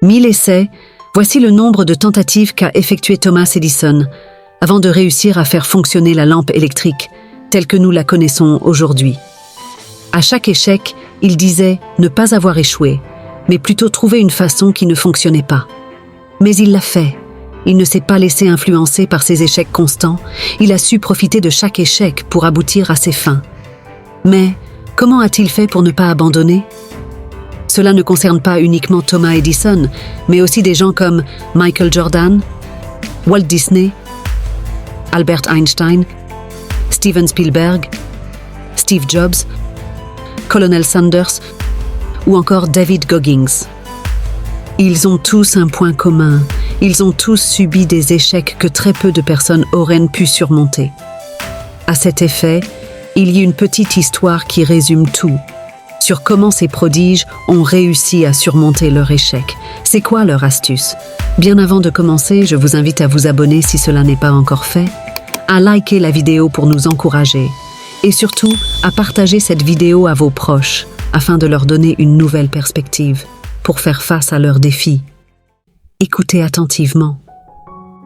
1000 essais, voici le nombre de tentatives qu'a effectué Thomas Edison avant de réussir à faire fonctionner la lampe électrique telle que nous la connaissons aujourd'hui. À chaque échec, il disait ne pas avoir échoué, mais plutôt trouver une façon qui ne fonctionnait pas. Mais il l'a fait. Il ne s'est pas laissé influencer par ses échecs constants, il a su profiter de chaque échec pour aboutir à ses fins. Mais comment a-t-il fait pour ne pas abandonner ? Cela ne concerne pas uniquement Thomas Edison, mais aussi des gens comme Michael Jordan, Walt Disney, Albert Einstein, Steven Spielberg, Steve Jobs, Colonel Sanders ou encore David Goggins. Ils ont tous un point commun, ils ont tous subi des échecs que très peu de personnes auraient pu surmonter. À cet effet, il y a une petite histoire qui résume tout, sur comment ces prodiges ont réussi à surmonter leur échec. C'est quoi leur astuce ? Bien avant de commencer, je vous invite à vous abonner si cela n'est pas encore fait, à liker la vidéo pour nous encourager, et surtout à partager cette vidéo à vos proches, afin de leur donner une nouvelle perspective pour faire face à leurs défis. Écoutez attentivement.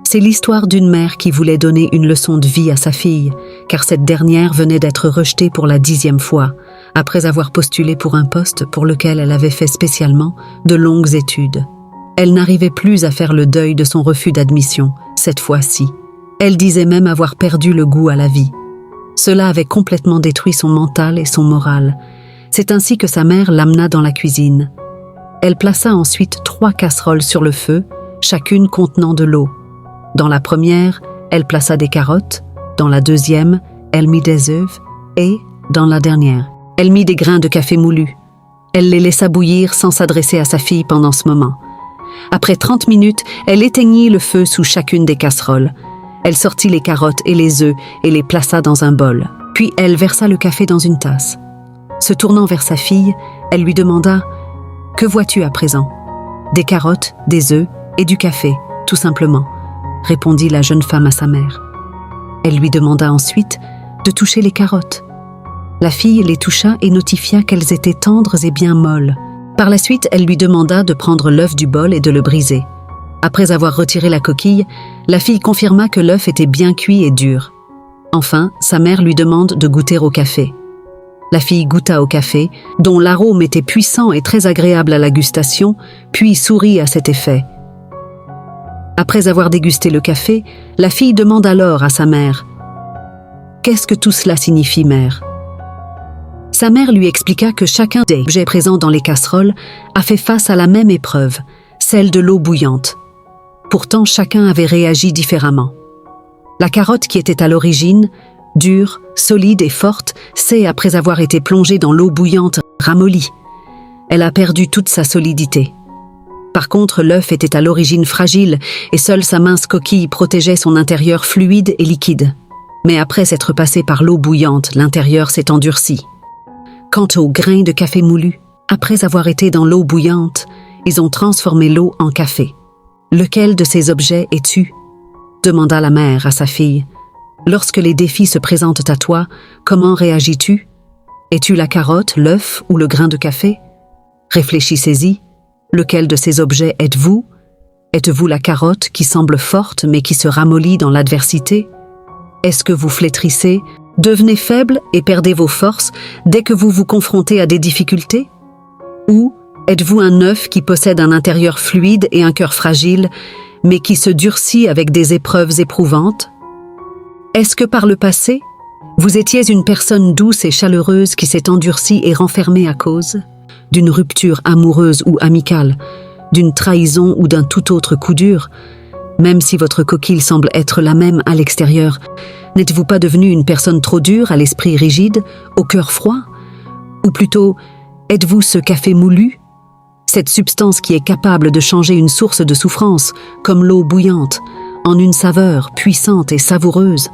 C'est l'histoire d'une mère qui voulait donner une leçon de vie à sa fille, car cette dernière venait d'être rejetée pour la 10e fois, après avoir postulé pour un poste pour lequel elle avait fait spécialement de longues études. Elle n'arrivait plus à faire le deuil de son refus d'admission, cette fois-ci. Elle disait même avoir perdu le goût à la vie. Cela avait complètement détruit son mental et son moral. C'est ainsi que sa mère l'amena dans la cuisine. Elle plaça ensuite 3 casseroles sur le feu, chacune contenant de l'eau. Dans la première, elle plaça des carottes, dans la deuxième, elle mit des œufs et, dans la dernière, elle mit des grains de café moulu. Elle les laissa bouillir sans s'adresser à sa fille pendant ce moment. Après 30 minutes, elle éteignit le feu sous chacune des casseroles. Elle sortit les carottes et les œufs et les plaça dans un bol. Puis elle versa le café dans une tasse. Se tournant vers sa fille, elle lui demanda « Que vois-tu à présent ?»« Des carottes, des œufs et du café, tout simplement, » répondit la jeune femme à sa mère. Elle lui demanda ensuite de toucher les carottes. La fille les toucha et notifia qu'elles étaient tendres et bien molles. Par la suite, elle lui demanda de prendre l'œuf du bol et de le briser. Après avoir retiré la coquille, la fille confirma que l'œuf était bien cuit et dur. Enfin, sa mère lui demande de goûter au café. La fille goûta au café, dont l'arôme était puissant et très agréable à la gustation, puis sourit à cet effet. Après avoir dégusté le café, la fille demande alors à sa mère « Qu'est-ce que tout cela signifie, mère ?» Sa mère lui expliqua que chacun des objets présents dans les casseroles a fait face à la même épreuve, celle de l'eau bouillante. Pourtant, chacun avait réagi différemment. La carotte qui était à l'origine, dure, solide et forte, s'est, après avoir été plongée dans l'eau bouillante, ramollie. Elle a perdu toute sa solidité. Par contre, l'œuf était à l'origine fragile et seule sa mince coquille protégeait son intérieur fluide et liquide. Mais après s'être passé par l'eau bouillante, l'intérieur s'est endurci. Quant aux grains de café moulu, après avoir été dans l'eau bouillante, ils ont transformé l'eau en café. Lequel de ces objets es-tu ? Demanda la mère à sa fille. Lorsque les défis se présentent à toi, comment réagis-tu ? Es-tu la carotte, l'œuf ou le grain de café ? Réfléchissez-y. Lequel de ces objets êtes-vous ? Êtes-vous la carotte qui semble forte mais qui se ramollit dans l'adversité ? Est-ce que vous flétrissez, devenez faible et perdez vos forces dès que vous vous confrontez à des difficultés ? Ou êtes-vous un œuf qui possède un intérieur fluide et un cœur fragile, mais qui se durcit avec des épreuves éprouvantes ? Est-ce que par le passé, vous étiez une personne douce et chaleureuse qui s'est endurcie et renfermée à cause d'une rupture amoureuse ou amicale, d'une trahison ou d'un tout autre coup dur? Même si votre coquille semble être la même à l'extérieur, n'êtes-vous pas devenu une personne trop dure, à l'esprit rigide, au cœur froid ? Ou plutôt, êtes-vous ce café moulu ? Cette substance qui est capable de changer une source de souffrance, comme l'eau bouillante, en une saveur puissante et savoureuse.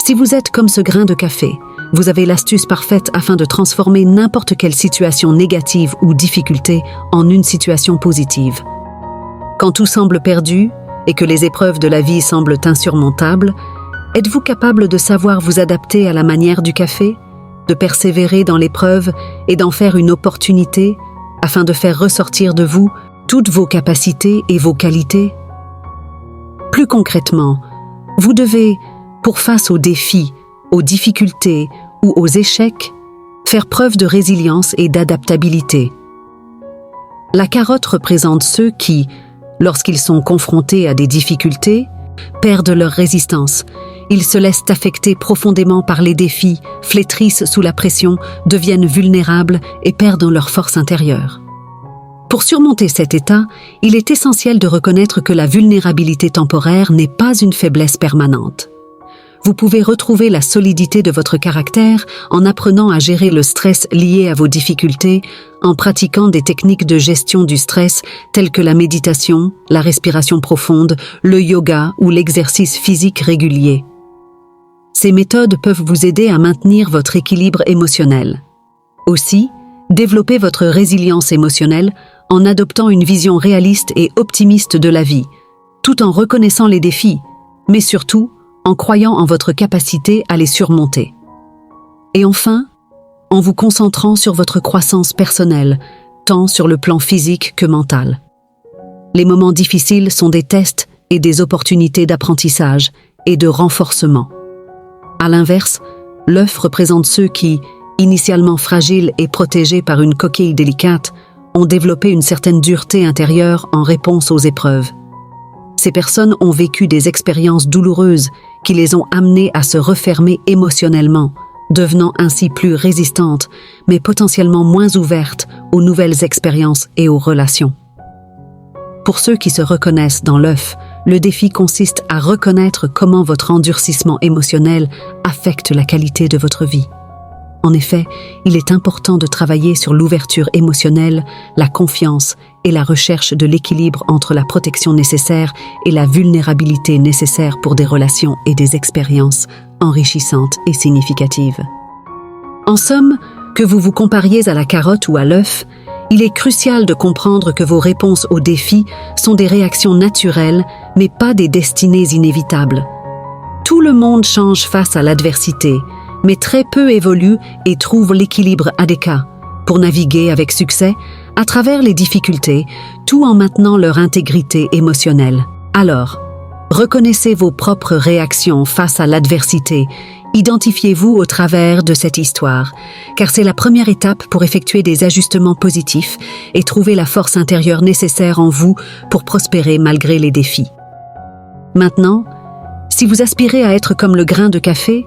Si vous êtes comme ce grain de café, vous avez l'astuce parfaite afin de transformer n'importe quelle situation négative ou difficulté en une situation positive. Quand tout semble perdu et que les épreuves de la vie semblent insurmontables, êtes-vous capable de savoir vous adapter à la manière du café, de persévérer dans l'épreuve et d'en faire une opportunité afin de faire ressortir de vous toutes vos capacités et vos qualités? Plus concrètement, vous devez, pour face aux défis, aux difficultés ou aux échecs, faire preuve de résilience et d'adaptabilité. La carotte représente ceux qui, lorsqu'ils sont confrontés à des difficultés, perdent leur résistance. Ils se laissent affecter profondément par les défis, flétrissent sous la pression, deviennent vulnérables et perdent leur force intérieure. Pour surmonter cet état, il est essentiel de reconnaître que la vulnérabilité temporaire n'est pas une faiblesse permanente. Vous pouvez retrouver la solidité de votre caractère en apprenant à gérer le stress lié à vos difficultés, en pratiquant des techniques de gestion du stress telles que la méditation, la respiration profonde, le yoga ou l'exercice physique régulier. Ces méthodes peuvent vous aider à maintenir votre équilibre émotionnel. Aussi, développez votre résilience émotionnelle en adoptant une vision réaliste et optimiste de la vie, tout en reconnaissant les défis, mais surtout en croyant en votre capacité à les surmonter. Et enfin, en vous concentrant sur votre croissance personnelle, tant sur le plan physique que mental. Les moments difficiles sont des tests et des opportunités d'apprentissage et de renforcement. À l'inverse, l'œuf représente ceux qui, initialement fragiles et protégés par une coquille délicate, ont développé une certaine dureté intérieure en réponse aux épreuves. Ces personnes ont vécu des expériences douloureuses qui les ont amenées à se refermer émotionnellement, devenant ainsi plus résistantes, mais potentiellement moins ouvertes aux nouvelles expériences et aux relations. Pour ceux qui se reconnaissent dans l'œuf, le défi consiste à reconnaître comment votre endurcissement émotionnel affecte la qualité de votre vie. En effet, il est important de travailler sur l'ouverture émotionnelle, la confiance et la recherche de l'équilibre entre la protection nécessaire et la vulnérabilité nécessaire pour des relations et des expériences enrichissantes et significatives. En somme, que vous vous compariez à la carotte ou à l'œuf, il est crucial de comprendre que vos réponses aux défis sont des réactions naturelles, mais pas des destinées inévitables. Tout le monde change face à l'adversité, mais très peu évoluent et trouvent l'équilibre adéquat pour naviguer avec succès à travers les difficultés, tout en maintenant leur intégrité émotionnelle. Alors, reconnaissez vos propres réactions face à l'adversité, identifiez-vous au travers de cette histoire, car c'est la première étape pour effectuer des ajustements positifs et trouver la force intérieure nécessaire en vous pour prospérer malgré les défis. Maintenant, si vous aspirez à être comme le grain de café,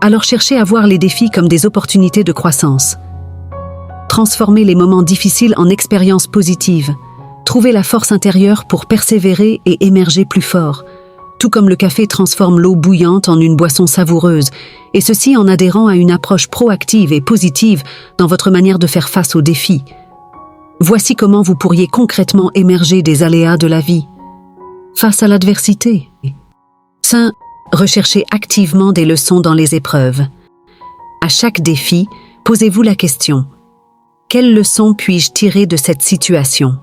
alors cherchez à voir les défis comme des opportunités de croissance. Transformez les moments difficiles en expériences positives. Trouvez la force intérieure pour persévérer et émerger plus fort, tout comme le café transforme l'eau bouillante en une boisson savoureuse, et ceci en adhérant à une approche proactive et positive dans votre manière de faire face aux défis. Voici comment vous pourriez concrètement émerger des aléas de la vie. Face à l'adversité. Recherchez activement des leçons dans les épreuves. À chaque défi, posez-vous la question: quelle leçon puis-je tirer de cette situation?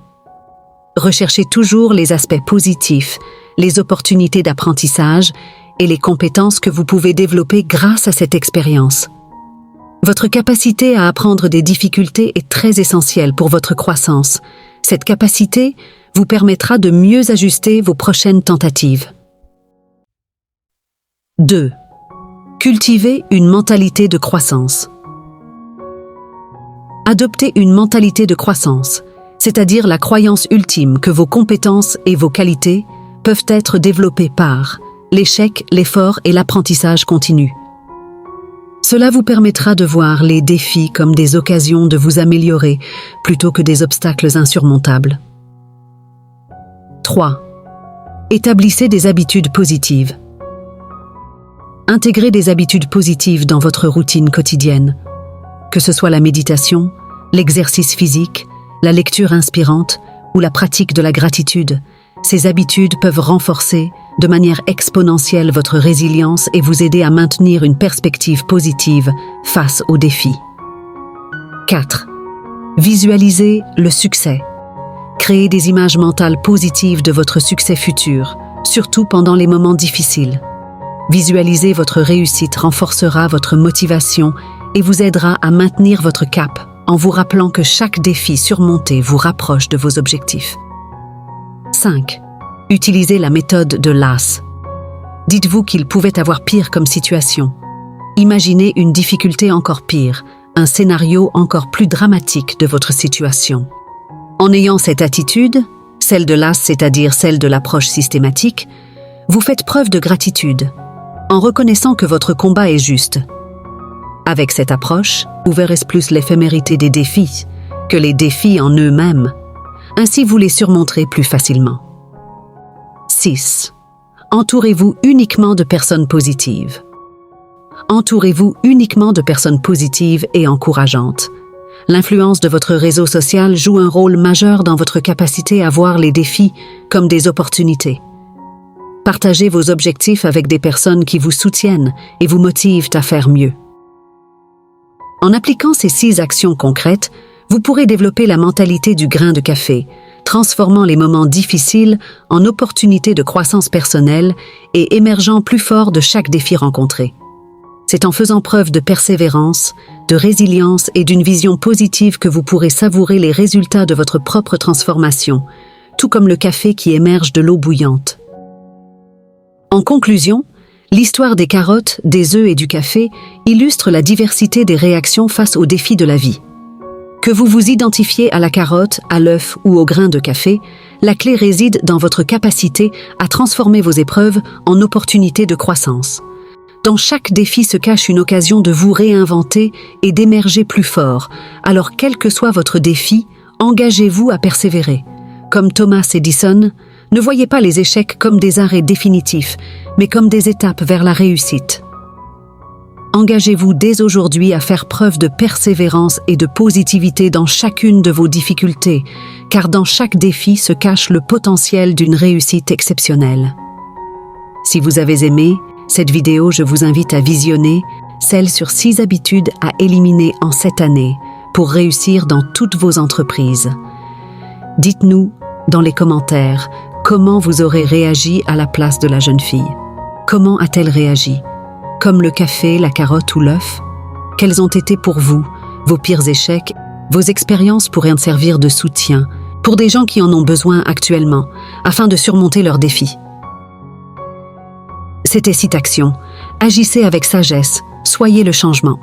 Recherchez toujours les aspects positifs, les opportunités d'apprentissage et les compétences que vous pouvez développer grâce à cette expérience. Votre capacité à apprendre des difficultés est très essentielle pour votre croissance. Cette capacité vous permettra de mieux ajuster vos prochaines tentatives. 2. Cultivez une mentalité de croissance. Adoptez une mentalité de croissance, c'est-à-dire la croyance ultime que vos compétences et vos qualités peuvent être développées par l'échec, l'effort et l'apprentissage continu. Cela vous permettra de voir les défis comme des occasions de vous améliorer plutôt que des obstacles insurmontables. 3. Établissez des habitudes positives. Intégrez des habitudes positives dans votre routine quotidienne, que ce soit la méditation, l'exercice physique, la lecture inspirante ou la pratique de la gratitude. Ces habitudes peuvent renforcer de manière exponentielle votre résilience et vous aider à maintenir une perspective positive face aux défis. 4. Visualisez le succès. Créez des images mentales positives de votre succès futur, surtout pendant les moments difficiles. Visualiser votre réussite renforcera votre motivation et vous aidera à maintenir votre cap en vous rappelant que chaque défi surmonté vous rapproche de vos objectifs. 5. Utilisez la méthode de l'as. Dites-vous qu'il pouvait avoir pire comme situation. Imaginez une difficulté encore pire, un scénario encore plus dramatique de votre situation. En ayant cette attitude, celle de l'as, c'est-à-dire celle de l'approche systématique, vous faites preuve de gratitude, en reconnaissant que votre combat est juste. Avec cette approche, vous verrez plus l'éphémérité des défis que les défis en eux-mêmes. Ainsi, vous les surmonterez plus facilement. 6. Entourez-vous uniquement de personnes positives. Entourez-vous uniquement de personnes positives et encourageantes. L'influence de votre réseau social joue un rôle majeur dans votre capacité à voir les défis comme des opportunités. Partagez vos objectifs avec des personnes qui vous soutiennent et vous motivent à faire mieux. En appliquant ces 6 actions concrètes, vous pourrez développer la mentalité du grain de café, transformant les moments difficiles en opportunités de croissance personnelle et émergeant plus fort de chaque défi rencontré. C'est en faisant preuve de persévérance, de résilience et d'une vision positive que vous pourrez savourer les résultats de votre propre transformation, tout comme le café qui émerge de l'eau bouillante. En conclusion, l'histoire des carottes, des œufs et du café illustre la diversité des réactions face aux défis de la vie. Que vous vous identifiez à la carotte, à l'œuf ou au grain de café, la clé réside dans votre capacité à transformer vos épreuves en opportunités de croissance. Dans chaque défi se cache une occasion de vous réinventer et d'émerger plus fort. Alors quel que soit votre défi, engagez-vous à persévérer. Comme Thomas Edison, ne voyez pas les échecs comme des arrêts définitifs, mais comme des étapes vers la réussite. Engagez-vous dès aujourd'hui à faire preuve de persévérance et de positivité dans chacune de vos difficultés, car dans chaque défi se cache le potentiel d'une réussite exceptionnelle. Si vous avez aimé cette vidéo, je vous invite à visionner celle sur 6 habitudes à éliminer en cette année pour réussir dans toutes vos entreprises. Dites-nous dans les commentaires comment vous aurez réagi à la place de la jeune fille. Comment a-t-elle réagi? Comme le café, la carotte ou l'œuf? Quels ont été pour vous vos pires échecs? Vos expériences pourraient servir de soutien pour des gens qui en ont besoin actuellement, afin de surmonter leurs défis. C'était 6 actions. Agissez avec sagesse, soyez le changement.